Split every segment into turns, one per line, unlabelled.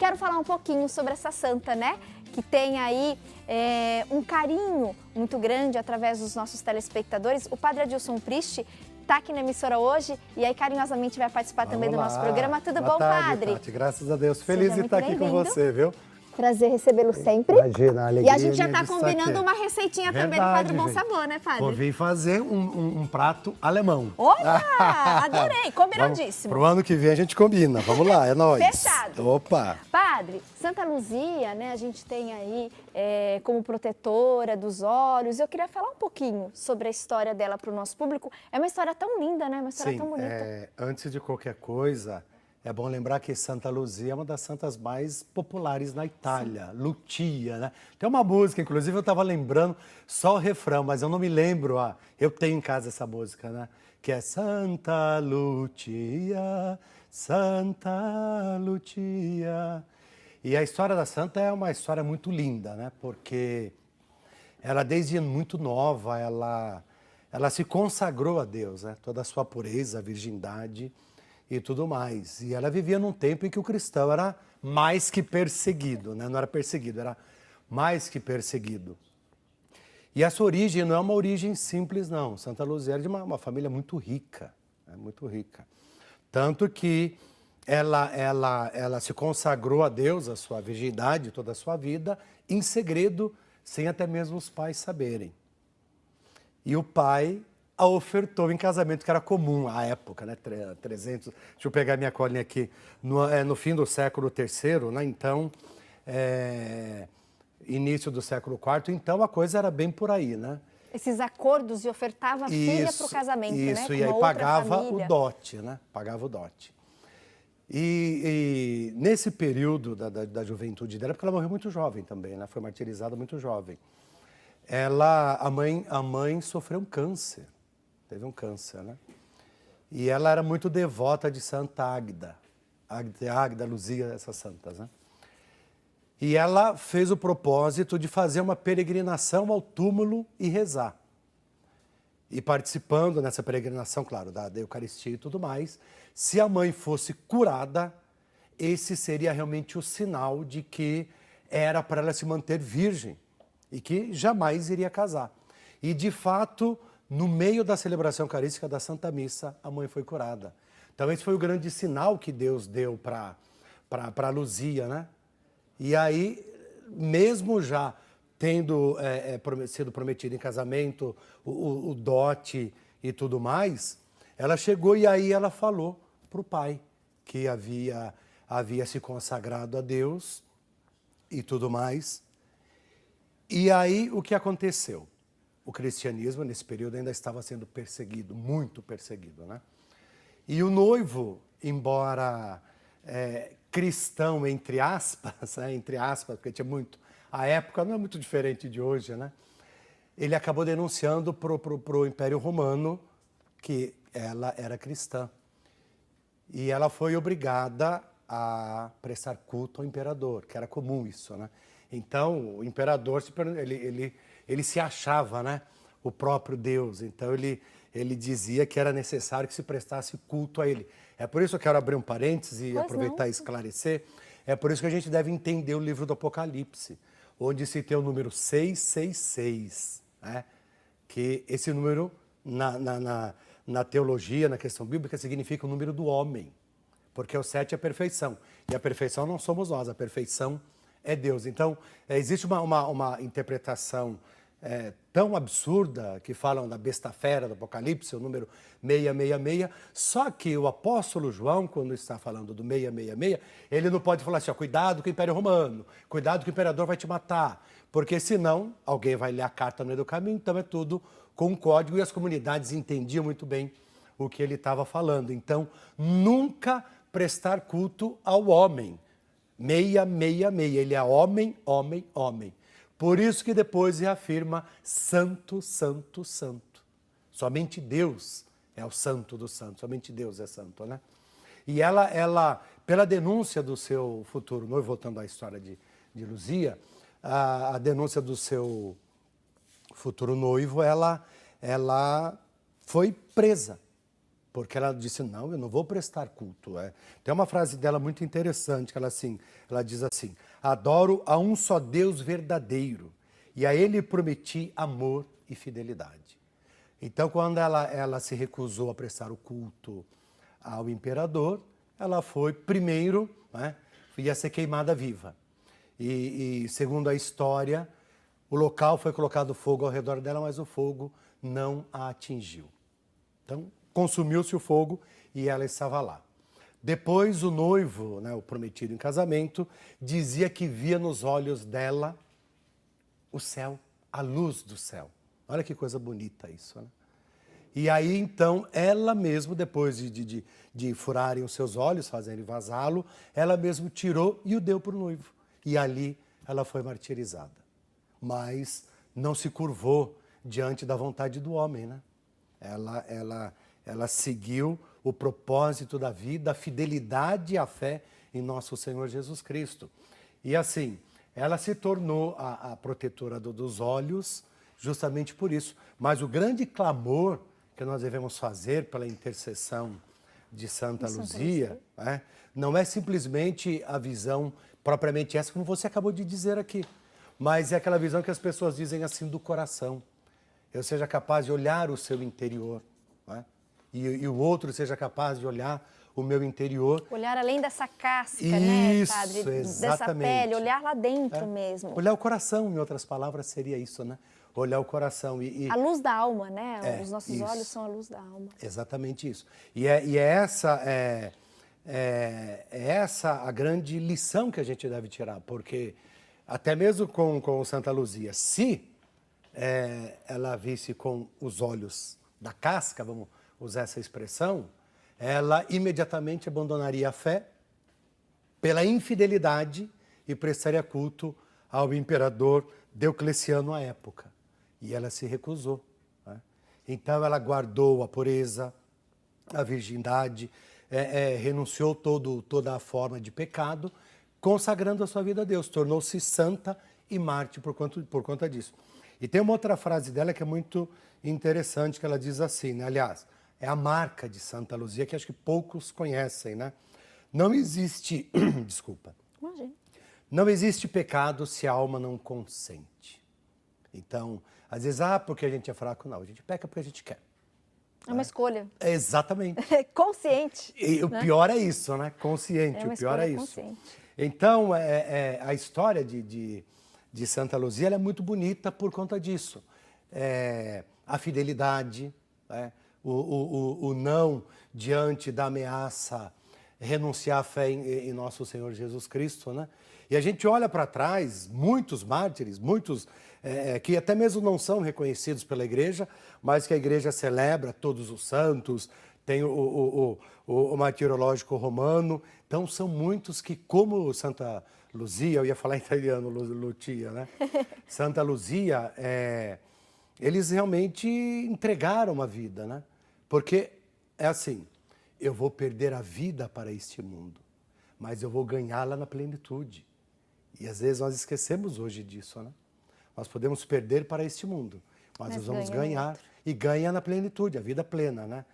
quero falar um pouquinho sobre essa santa, né? Que tem aí um carinho muito grande através dos nossos telespectadores. O Padre Adilson Priste está aqui na emissora hoje e aí carinhosamente vai participar também do nosso programa. Tudo bom,
tarde,
Padre?
Tati. Graças a Deus. Feliz
Seja
de estar aqui com você, viu?
Prazer recebê-lo sempre.
Imagina, a alegria.
E a gente já está combinando uma receitinha também do Padre Bom Sabor, né, Padre?
Vou vir fazer um prato alemão.
Olha, adorei, combinadíssimo.
Pro ano que vem a gente combina. Vamos lá, é nóis.
Fechado.
Opa!
Padre, Santa Luzia, né, a gente tem aí como protetora dos olhos. Eu queria falar um pouquinho sobre a história dela para o nosso público. É uma história tão linda, né? Uma história tão bonita.
Antes de qualquer coisa, é bom lembrar que Santa Luzia é uma das santas mais populares na Itália, sim. Lucia, né? Tem uma música, inclusive eu estava lembrando só o refrão, mas eu não me lembro, eu tenho em casa essa música, né? Que é Santa Lucia, Santa Lucia. E a história da santa é uma história muito linda, né? Porque ela desde muito nova, ela se consagrou a Deus, né? Toda a sua pureza, a virgindade e tudo mais. E ela vivia num tempo em que o cristão era mais que perseguido, né? Não era perseguido, era mais que perseguido. E essa origem não é uma origem simples, não. Santa Luzia era de uma família muito rica, né? Muito rica. Tanto que ela se consagrou a Deus, a sua virgindade, toda a sua vida, em segredo, sem até mesmo os pais saberem. E o pai a ofertou em casamento, que era comum à época, né? 300, deixa eu pegar minha colinha aqui, no fim do século III, né? Então, início do século IV, então a coisa era bem por aí, né?
Esses acordos e ofertava a filha para o casamento, né?
Isso, e aí pagava o dote, né? Pagava o dote. E nesse período da juventude dela, porque ela morreu muito jovem também, né? Foi martirizada muito jovem. A mãe sofreu um câncer. Teve um câncer, né? E ela era muito devota de Santa Águeda. Águeda, Luzia, essas santas, né? E ela fez o propósito de fazer uma peregrinação ao túmulo e rezar. E participando nessa peregrinação, claro, da Eucaristia e tudo mais, se a mãe fosse curada, esse seria realmente o sinal de que era para ela se manter virgem e que jamais iria casar. E, de fato, no meio da celebração eucarística da Santa Missa, a mãe foi curada. Então, esse foi o grande sinal que Deus deu para Luzia, né? E aí, mesmo já tendo sido prometida em casamento, o dote e tudo mais, ela chegou e aí ela falou para o pai que havia se consagrado a Deus e tudo mais. E aí, o que aconteceu? O cristianismo, nesse período, ainda estava sendo perseguido, muito perseguido, né? E o noivo, embora cristão, entre aspas, porque tinha muito... A época não é muito diferente de hoje, né? Ele acabou denunciando pro Império Romano que ela era cristã. E ela foi obrigada a prestar culto ao imperador, que era comum isso, né? Então, o imperador, ele se achava, né, o próprio Deus. Então, ele dizia que era necessário que se prestasse culto a ele. É por isso que eu quero abrir um parênteses e aproveitar e esclarecer. É por isso que a gente deve entender o livro do Apocalipse, onde se tem o número 666, né? Que esse número, na teologia, na questão bíblica, significa o número do homem. Porque o 7 é a perfeição. E a perfeição não somos nós, a perfeição é Deus. Então, existe uma interpretação tão absurda que falam da besta fera do Apocalipse, o número 666. Só que o apóstolo João, quando está falando do 666, ele não pode falar assim, ó, cuidado com o Império Romano, cuidado que o imperador vai te matar, porque senão alguém vai ler a carta no meio do caminho, então é tudo com um código e as comunidades entendiam muito bem o que ele estava falando. Então, nunca prestar culto ao homem. 666, ele é homem, homem, homem. Por isso que depois reafirma santo, santo, santo. Somente Deus é o santo dos santos, somente Deus é santo, né? E ela pela denúncia do seu futuro noivo, voltando à história de Luzia, a denúncia do seu futuro noivo, ela foi presa. porque ela disse, não, eu não vou prestar culto. Tem uma frase dela muito interessante, que ela diz assim, adoro a um só Deus verdadeiro, e a ele prometi amor e fidelidade. Então, quando ela se recusou a prestar o culto ao imperador, ela foi, primeiro, né, ia ser queimada viva. E segundo a história, o local foi colocado fogo ao redor dela, mas o fogo não a atingiu. Então, consumiu-se o fogo e ela estava lá. Depois, o noivo, né, o prometido em casamento, dizia que via nos olhos dela o céu, a luz do céu. Olha que coisa bonita isso, né? E aí, então, ela mesmo, depois de furarem os seus olhos, fazerem vazá-lo, ela mesmo tirou e o deu para o noivo. E ali ela foi martirizada. Mas não se curvou diante da vontade do homem, né? Ela seguiu o propósito da vida, a fidelidade e a fé em nosso Senhor Jesus Cristo. E assim, ela se tornou a protetora dos olhos justamente por isso. Mas o grande clamor que nós devemos fazer pela intercessão de Santa Luzia, né, não é simplesmente a visão propriamente essa, como você acabou de dizer aqui, mas é aquela visão que as pessoas dizem assim do coração. Eu seja capaz de olhar o seu interior, né, e o outro seja capaz de olhar o meu interior.
Olhar além dessa casca,
isso,
né, padre?
Exatamente.
Dessa pele, olhar lá dentro mesmo.
Olhar o coração, em outras palavras, seria isso, né? Olhar o coração.
A luz da alma, né? Os nossos
isso.
olhos são a luz da alma.
Exatamente isso. E é essa a grande lição que a gente deve tirar, porque até mesmo com Santa Luzia, se ela visse com os olhos da casca, vamos usar essa expressão, ela imediatamente abandonaria a fé pela infidelidade e prestaria culto ao imperador Diocleciano à época. E ela se recusou, né? Então ela guardou a pureza, a virgindade, renunciou toda a forma de pecado, consagrando a sua vida a Deus, tornou-se santa e mártir por conta disso. E tem uma outra frase dela que é muito interessante, que ela diz assim, né? Aliás, é a marca de Santa Luzia, que acho que poucos conhecem, né? Não existe, desculpa,
Imagina.
Não existe pecado se a alma não consente. Então, às vezes, porque a gente é fraco, não, a gente peca porque a gente quer.
É uma escolha.
Exatamente.
Consciente.
E o pior é isso, né? Consciente, o pior é isso.
Consciente.
Então, a história de Santa Luzia ela é muito bonita por conta disso. A fidelidade, né? O não diante da ameaça, renunciar à fé em nosso Senhor Jesus Cristo, né? E a gente olha para trás, muitos mártires, muitos que até mesmo não são reconhecidos pela igreja, mas que a igreja celebra todos os santos, tem o martirológico romano. Então são muitos que, como Santa Luzia, eu ia falar italiano, Lucia, né? Santa Luzia, eles realmente entregaram a vida, né? Porque é assim, eu vou perder a vida para este mundo, mas eu vou ganhá-la na plenitude. E às vezes nós esquecemos hoje disso, né? Nós podemos perder para este mundo, mas nós vamos ganhar e ganha na plenitude, a vida plena, né?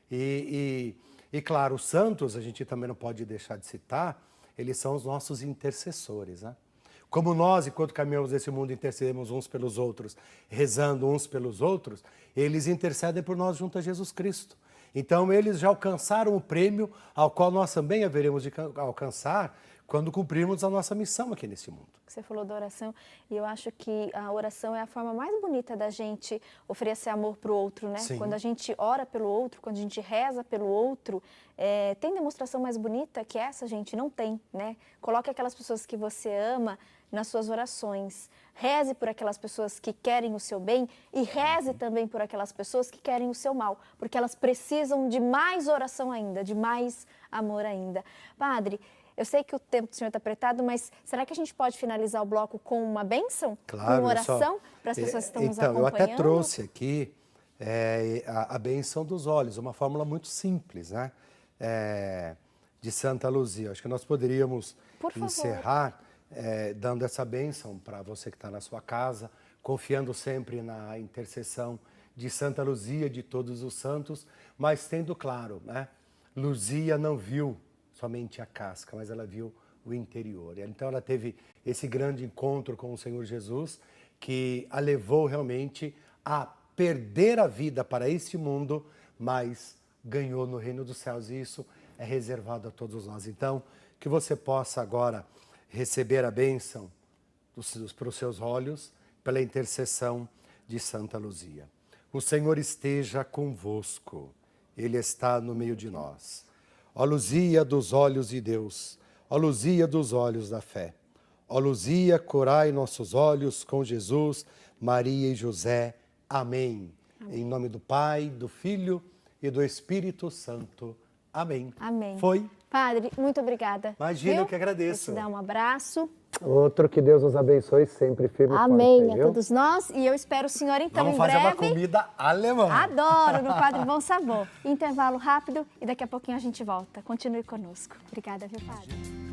E claro, os santos, a gente também não pode deixar de citar, eles são os nossos intercessores, né? Como nós, enquanto caminhamos nesse mundo, intercedemos uns pelos outros, rezando uns pelos outros, eles intercedem por nós junto a Jesus Cristo. Então, eles já alcançaram o prêmio ao qual nós também haveremos de alcançar quando cumprirmos a nossa missão aqui nesse mundo.
Você falou da oração e eu acho que a oração é a forma mais bonita da gente oferecer amor para o outro, né?
Sim.
Quando a gente ora pelo outro, quando a gente reza pelo outro, tem demonstração mais bonita que essa, gente? Não tem, né? Coloque aquelas pessoas que você ama nas suas orações. Reze por aquelas pessoas que querem o seu bem e reze também por aquelas pessoas que querem o seu mal, porque elas precisam de mais oração ainda, de mais amor ainda. Padre, eu sei que o tempo do senhor está apertado, mas será que a gente pode finalizar o bloco com uma bênção?
Claro,
com uma oração para as pessoas que estão nos acompanhando?
Eu até trouxe aqui a bênção dos olhos, uma fórmula muito simples, né? De Santa Luzia. Acho que nós poderíamos encerrar dando essa bênção para você que está na sua casa, confiando sempre na intercessão de Santa Luzia, de todos os santos, mas tendo claro, né? Luzia não viu somente a casca, mas ela viu o interior. Então ela teve esse grande encontro com o Senhor Jesus, que a levou realmente a perder a vida para este mundo, mas ganhou no reino dos céus, e isso é reservado a todos nós. Então, que você possa agora receber a bênção para os seus olhos, pela intercessão de Santa Luzia. O Senhor esteja convosco, Ele está no meio de nós. Ó Luzia dos olhos de Deus, ó Luzia dos olhos da fé, ó Luzia, curai nossos olhos com Jesus, Maria e José. Amém. Amém. Em nome do Pai, do Filho e do Espírito Santo. Amém.
Amém.
Foi?
Padre, muito obrigada.
Imagina, eu que agradeço.
Vou te dar um abraço.
Outro, que Deus nos abençoe sempre, firme e forte.
Amém a todos nós. E eu espero o senhor, então,
Vamos
em breve.
fazer uma comida alemã.
Adoro, no quadro Bom Sabor. Intervalo rápido e daqui a pouquinho a gente volta. Continue conosco. Obrigada, viu, Padre?